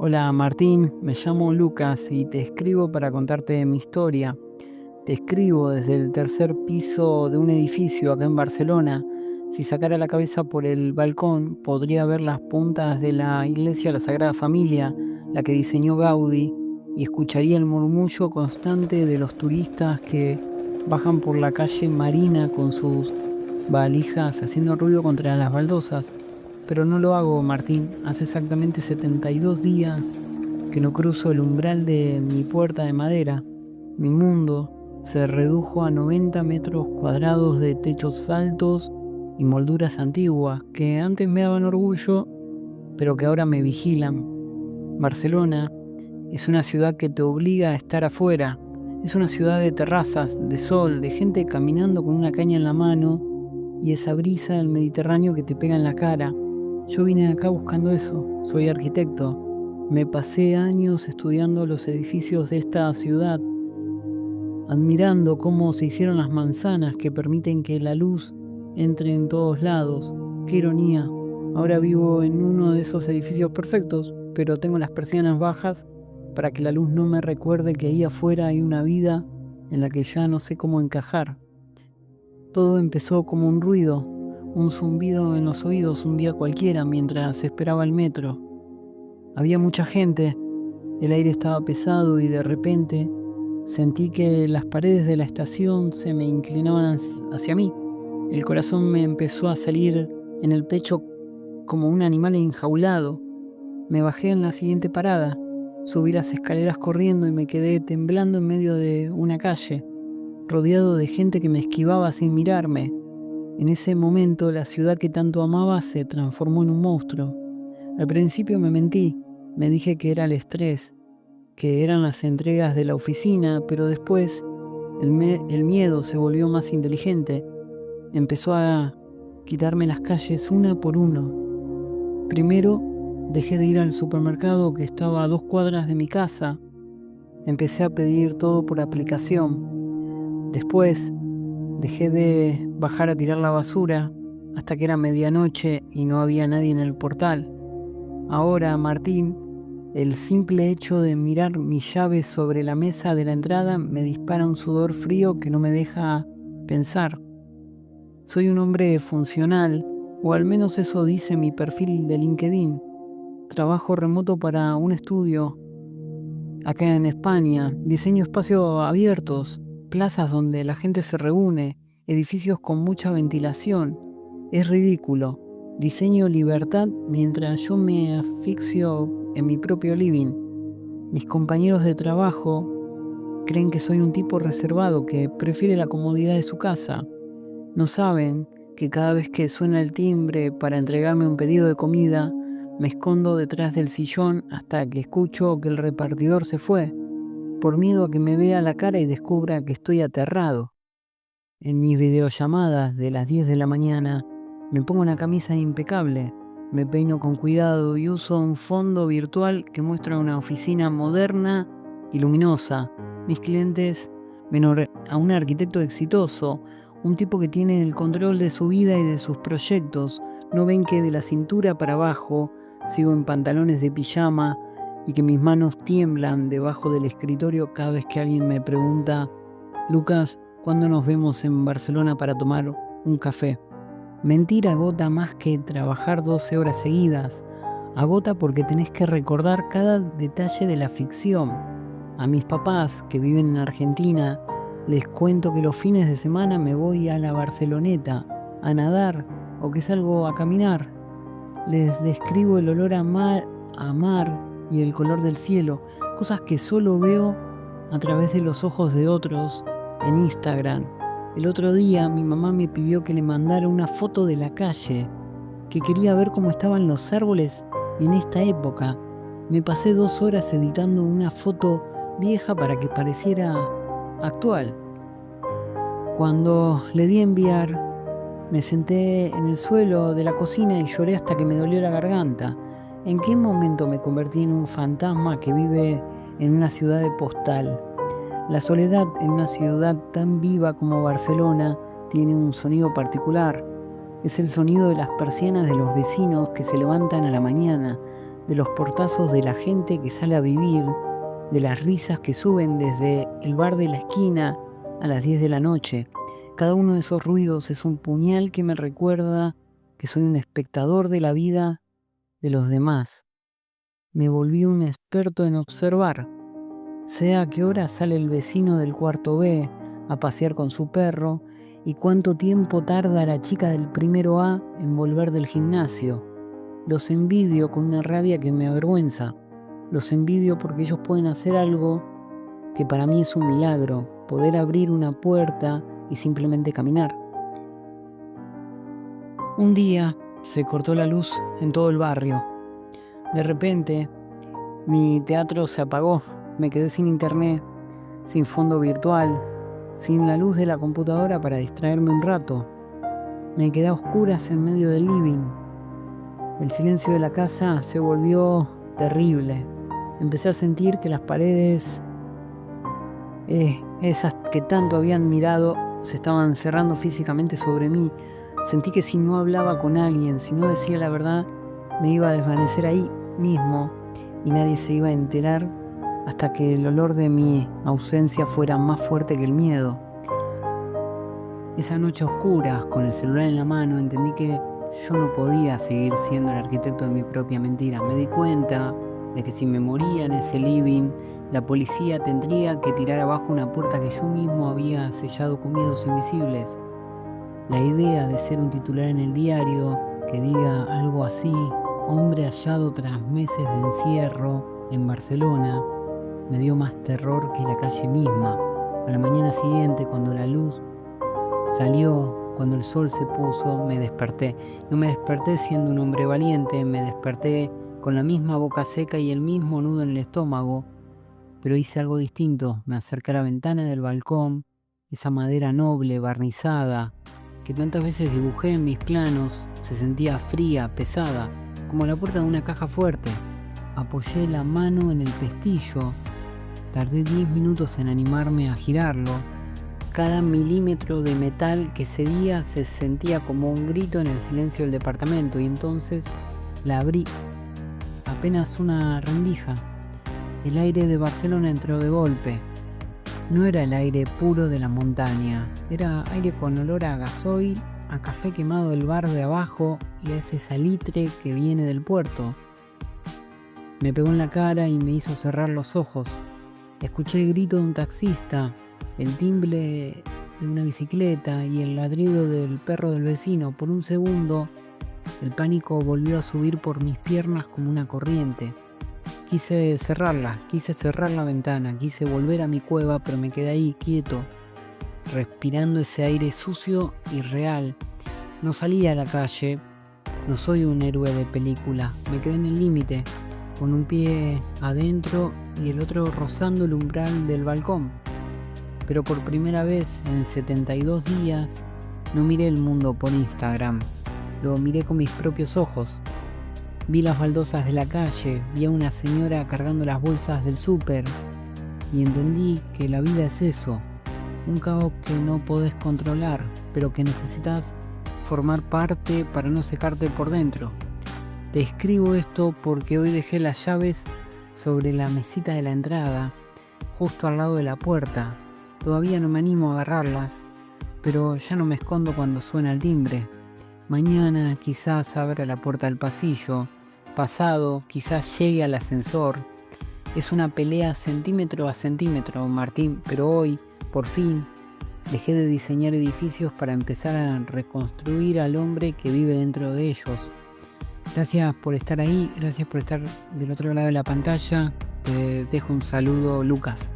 Hola Martín, me llamo Lucas y te escribo para contarte mi historia. Te escribo desde el tercer piso de un edificio acá en Barcelona. Si sacara la cabeza por el balcón, podría ver las puntas de la iglesia de la Sagrada Familia, la que diseñó Gaudí, y escucharía el murmullo constante de los turistas que bajan por la calle Marina con sus valijas haciendo ruido contra las baldosas. Pero no lo hago, Martín. Hace exactamente 72 días que no cruzo el umbral de mi puerta de madera. Mi mundo se redujo a 90 metros cuadrados de techos altos y molduras antiguas que antes me daban orgullo, pero que ahora me vigilan. Barcelona es una ciudad que te obliga a estar afuera. Es una ciudad de terrazas, de sol, de gente caminando con una caña en la mano y esa brisa del Mediterráneo que te pega en la cara. Yo vine acá buscando eso. Soy arquitecto. Me pasé años estudiando los edificios de esta ciudad, admirando cómo se hicieron las manzanas que permiten que la luz entre en todos lados. Qué ironía. Ahora vivo en uno de esos edificios perfectos, pero tengo las persianas bajas para que la luz no me recuerde que ahí afuera hay una vida en la que ya no sé cómo encajar. Todo empezó como un ruido, un zumbido en los oídos un día cualquiera mientras esperaba el metro. Había mucha gente, el aire estaba pesado y de repente sentí que las paredes de la estación se me inclinaban hacia mí. El corazón me empezó a salir en el pecho como un animal enjaulado. Me bajé en la siguiente parada, subí las escaleras corriendo y me quedé temblando en medio de una calle, rodeado de gente que me esquivaba sin mirarme. En ese momento la ciudad que tanto amaba se transformó en un monstruo. Al principio me mentí, me dije que era el estrés, que eran las entregas de la oficina, pero después el miedo se volvió más inteligente. Empezó a quitarme las calles una por uno. Primero dejé de ir al supermercado que estaba a 2 cuadras de mi casa. Empecé a pedir todo por aplicación. Después dejé de bajar a tirar la basura hasta que era medianoche y no había nadie en el portal. Ahora, Martín, el simple hecho de mirar mis llaves sobre la mesa de la entrada me dispara un sudor frío que no me deja pensar. Soy un hombre funcional, o al menos eso dice mi perfil de LinkedIn. Trabajo remoto para un estudio acá en España, diseño espacios abiertos, plazas donde la gente se reúne, edificios con mucha ventilación. Es ridículo. Diseño libertad mientras yo me asfixio en mi propio living. Mis compañeros de trabajo creen que soy un tipo reservado que prefiere la comodidad de su casa. No saben que cada vez que suena el timbre para entregarme un pedido de comida, me escondo detrás del sillón hasta que escucho que el repartidor se fue, por miedo a que me vea la cara y descubra que estoy aterrado. En mis videollamadas de las 10 de la mañana, me pongo una camisa impecable, me peino con cuidado y uso un fondo virtual que muestra una oficina moderna y luminosa. Mis clientes ven a un arquitecto exitoso, un tipo que tiene el control de su vida y de sus proyectos. No ven que de la cintura para abajo sigo en pantalones de pijama y que mis manos tiemblan debajo del escritorio cada vez que alguien me pregunta: Lucas, ¿cuándo nos vemos en Barcelona para tomar un café? Mentir agota más que trabajar 12 horas seguidas. Agota porque tenés que recordar cada detalle de la ficción. A mis papás, que viven en Argentina, les cuento que los fines de semana me voy a la Barceloneta a nadar o que salgo a caminar. Les describo el olor a mar y el color del cielo, cosas que solo veo a través de los ojos de otros en Instagram. El otro día mi mamá me pidió que le mandara una foto de la calle, que quería ver cómo estaban los árboles en esta época. Me pasé 2 horas editando una foto vieja para que pareciera actual. Cuando le di a enviar, me senté en el suelo de la cocina y lloré hasta que me dolió la garganta. ¿En qué momento me convertí en un fantasma que vive en una ciudad de postal? La soledad en una ciudad tan viva como Barcelona tiene un sonido particular. Es el sonido de las persianas de los vecinos que se levantan a la mañana, de los portazos de la gente que sale a vivir, de las risas que suben desde el bar de la esquina a las 10 de la noche. Cada uno de esos ruidos es un puñal que me recuerda que soy un espectador de la vida de los demás. Me volví un experto en observar. Sé a qué hora sale el vecino del cuarto B a pasear con su perro y cuánto tiempo tarda la chica del primero A en volver del gimnasio. Los envidio con una rabia que me avergüenza. Los envidio porque ellos pueden hacer algo que para mí es un milagro, poder abrir una puerta y simplemente caminar. Un día se cortó la luz en todo el barrio. De repente, mi teatro se apagó. Me quedé sin internet, sin fondo virtual, sin la luz de la computadora para distraerme un rato. Me quedé a oscuras en medio del living. El silencio de la casa se volvió terrible. Empecé a sentir que las paredes, esas que tanto habían mirado, se estaban cerrando físicamente sobre mí. Sentí que si no hablaba con alguien, si no decía la verdad, me iba a desvanecer ahí mismo y nadie se iba a enterar hasta que el olor de mi ausencia fuera más fuerte que el miedo. Esa noche oscura, con el celular en la mano, entendí que yo no podía seguir siendo el arquitecto de mi propia mentira. Me di cuenta de que si me moría en ese living, la policía tendría que tirar abajo una puerta que yo mismo había sellado con miedos invisibles. La idea de ser un titular en el diario que diga algo así, hombre hallado tras meses de encierro en Barcelona, me dio más terror que la calle misma. A la mañana siguiente, cuando la luz salió, cuando el sol se puso, me desperté. No me desperté siendo un hombre valiente, me desperté con la misma boca seca y el mismo nudo en el estómago, pero hice algo distinto. Me acerqué a la ventana del balcón, esa madera noble, barnizada, que tantas veces dibujé en mis planos, se sentía fría, pesada, como la puerta de una caja fuerte. Apoyé la mano en el pestillo. Tardé 10 minutos en animarme a girarlo. Cada milímetro de metal que cedía se sentía como un grito en el silencio del departamento y entonces la abrí. Apenas una rendija. El aire de Barcelona entró de golpe. No era el aire puro de la montaña, era aire con olor a gasoil, a café quemado del bar de abajo y a ese salitre que viene del puerto. Me pegó en la cara y me hizo cerrar los ojos. Escuché el grito de un taxista, el timbre de una bicicleta y el ladrido del perro del vecino. Por un segundo, el pánico volvió a subir por mis piernas como una corriente. Quise cerrar la ventana, quise volver a mi cueva, pero me quedé ahí quieto, respirando ese aire sucio y real. No salí a la calle, no soy un héroe de película, me quedé en el límite, con un pie adentro y el otro rozando el umbral del balcón. Pero por primera vez en 72 días no miré el mundo por Instagram, lo miré con mis propios ojos. Vi las baldosas de la calle, vi a una señora cargando las bolsas del súper y entendí que la vida es eso, un caos que no podés controlar, pero que necesitas formar parte para no secarte por dentro. Te escribo esto porque hoy dejé las llaves sobre la mesita de la entrada, justo al lado de la puerta. Todavía no me animo a agarrarlas, pero ya no me escondo cuando suena el timbre. Mañana quizás abra la puerta del pasillo, pasado quizás llegue al ascensor. Es una pelea centímetro a centímetro, Martín, pero hoy, por fin, dejé de diseñar edificios para empezar a reconstruir al hombre que vive dentro de ellos. Gracias por estar ahí, gracias por estar del otro lado de la pantalla. Te dejo un saludo, Lucas.